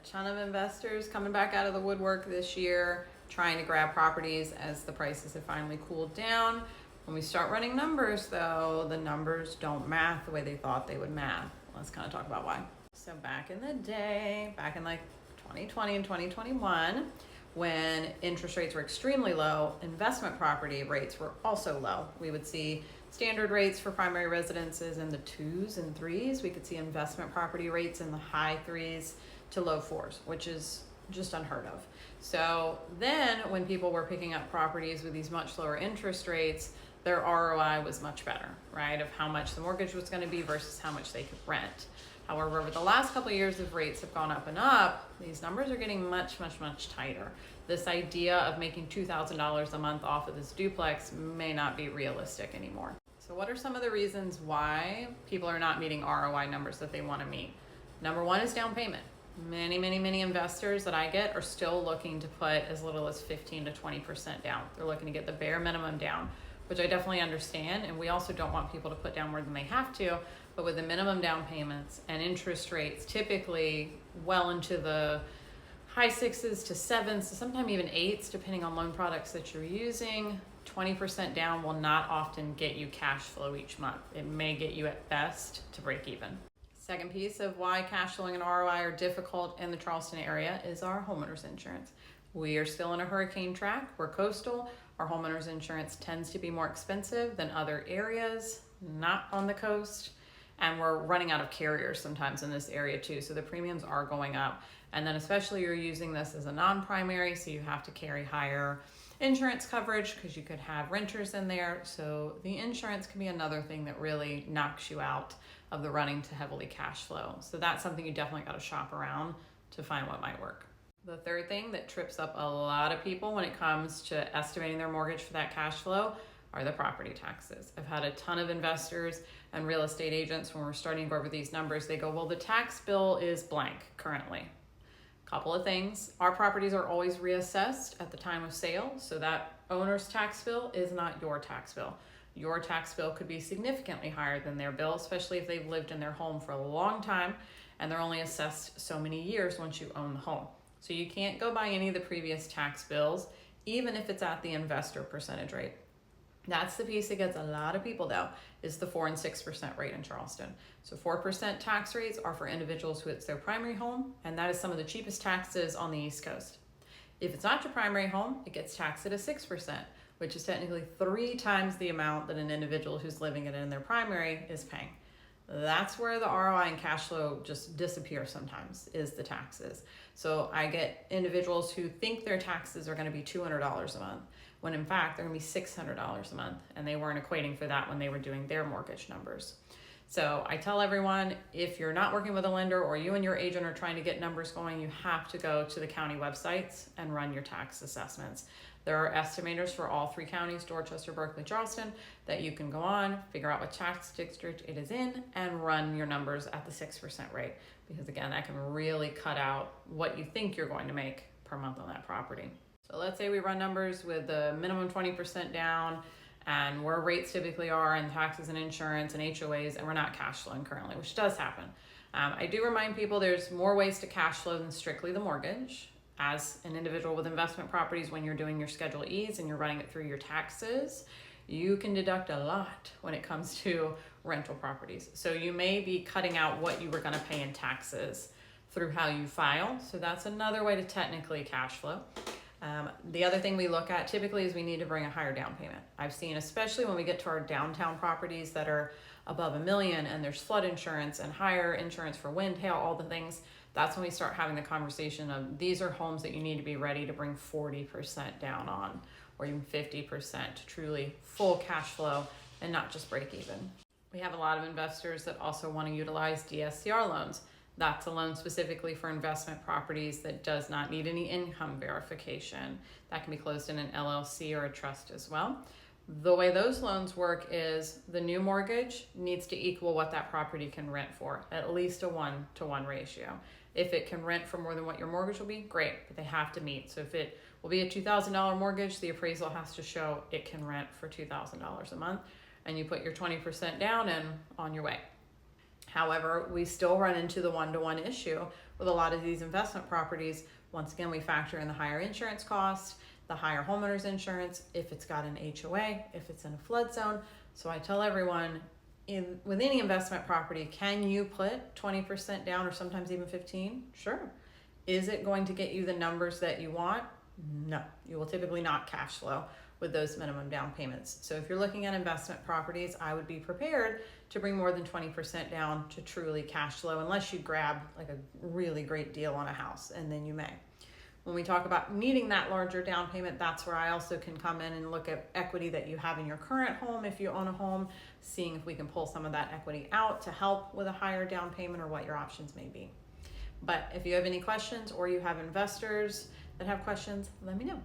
ton of investors coming back out of the woodwork this year, trying to grab properties as the prices have finally cooled down. When we start running numbers though, the numbers don't math the way they thought they would math. Let's kind of talk about why. So back in the day, back in like 2020 and 2021, when interest rates were extremely low, investment property rates were also low. We would see standard rates for primary residences in the 2s and 3s. We could see investment property rates in the high 3s to low 4s, which is just unheard of. So then when people were picking up properties with these much lower interest rates, their ROI was much better, right? Of how much the mortgage was going to be versus how much they could rent. However, over the last couple of years, if rates have gone up and up, these numbers are getting much, much, much tighter. This idea of making $2,000 a month off of this duplex may not be realistic anymore. So what are some of the reasons why people are not meeting ROI numbers that they want to meet? Number one is down payment. Many investors that I get are still looking to put as little as 15 to 20% down. They're looking to get the bare minimum down, which I definitely understand. And we also don't want people to put down more than they have to. But with the minimum down payments and interest rates typically well into the high 6s to 7s, to sometimes even 8s, depending on loan products that you're using, 20% down will not often get you cash flow each month. It may get you at best to break even. Second piece of why cash flowing and ROI are difficult in the Charleston area is our homeowners insurance. We are still in a hurricane track. We're coastal. Our homeowners insurance tends to be more expensive than other areas, not on the coast. And we're running out of carriers sometimes in this area too. So the premiums are going up. And then especially you're using this as a non-primary, so you have to carry higher insurance coverage because you could have renters in there. So the insurance can be another thing that really knocks you out of the running to heavily cash flow. So that's something you definitely got to shop around to find what might work. The third thing that trips up a lot of people when it comes to estimating their mortgage for that cash flow are the property taxes. I've had a ton of investors and real estate agents, when we're starting to go over these numbers, they go, well, the tax bill is blank currently. Couple of things. Our properties are always reassessed at the time of sale, so that owner's tax bill is not your tax bill. Your tax bill could be significantly higher than their bill, especially if they've lived in their home for a long time and they're only assessed so many years once you own the home. So you can't go by any of the previous tax bills, even if it's at the investor percentage rate. That's the piece that gets a lot of people though, is the 4 and 6% rate in Charleston. So 4% tax rates are for individuals who it's their primary home, and that is some of the cheapest taxes on the East Coast. If it's not your primary home, it gets taxed at a 6%, which is technically 3 times the amount that an individual who's living it in their primary is paying. That's where the ROI and cash flow just disappear sometimes, is the taxes. So I get individuals who think their taxes are going to be $200 a month, when in fact they're going to be $600 a month, and they weren't equating for that when they were doing their mortgage numbers. So I tell everyone, if you're not working with a lender or you and your agent are trying to get numbers going, you have to go to the county websites and run your tax assessments. There are estimators for all 3 counties, Dorchester, Berkeley, Charleston, that you can go on, figure out what tax district it is in, and run your numbers at the 6% rate. Because again, that can really cut out what you think you're going to make per month on that property. So let's say we run numbers with the minimum 20% down and where rates typically are and taxes and insurance and HOAs, and we're not cash flowing currently, which does happen. I do remind people there's more ways to cash flow than strictly the mortgage. As an individual with investment properties, when you're doing your Schedule E's and you're running it through your taxes, you can deduct a lot when it comes to rental properties. So you may be cutting out what you were going to pay in taxes through how you file. So that's another way to technically cash flow. The other thing we look at typically is we need to bring a higher down payment. I've seen, especially when we get to our downtown properties that are above $1 million and there's flood insurance and higher insurance for wind, hail, all the things, that's when we start having the conversation of these are homes that you need to be ready to bring 40% down on, or even 50% to truly full cash flow and not just break even. We have a lot of investors that also want to utilize DSCR loans. That's a loan specifically for investment properties that does not need any income verification. That can be closed in an LLC or a trust as well. The way those loans work is the new mortgage needs to equal what that property can rent for, at least a 1-to-1 ratio. If it can rent for more than what your mortgage will be, great, but they have to meet. So if it will be a $2,000 mortgage, the appraisal has to show it can rent for $2,000 a month, and you put your 20% down and on your way. However, we still run into the 1-to-1 issue with a lot of these investment properties, once again, we factor in the higher insurance cost, the higher homeowner's insurance, if it's got an HOA, if it's in a flood zone. So I tell everyone, with any investment property, can you put 20% down or sometimes even 15? Sure. Is it going to get you the numbers that you want? No. You will typically not cash flow with those minimum down payments. So if you're looking at investment properties, I would be prepared to bring more than 20% down to truly cash flow, unless you grab like a really great deal on a house, and then you may. When we talk about needing that larger down payment, that's where I also can come in and look at equity that you have in your current home if you own a home, seeing if we can pull some of that equity out to help with a higher down payment or what your options may be. But if you have any questions or you have investors that have questions, let me know.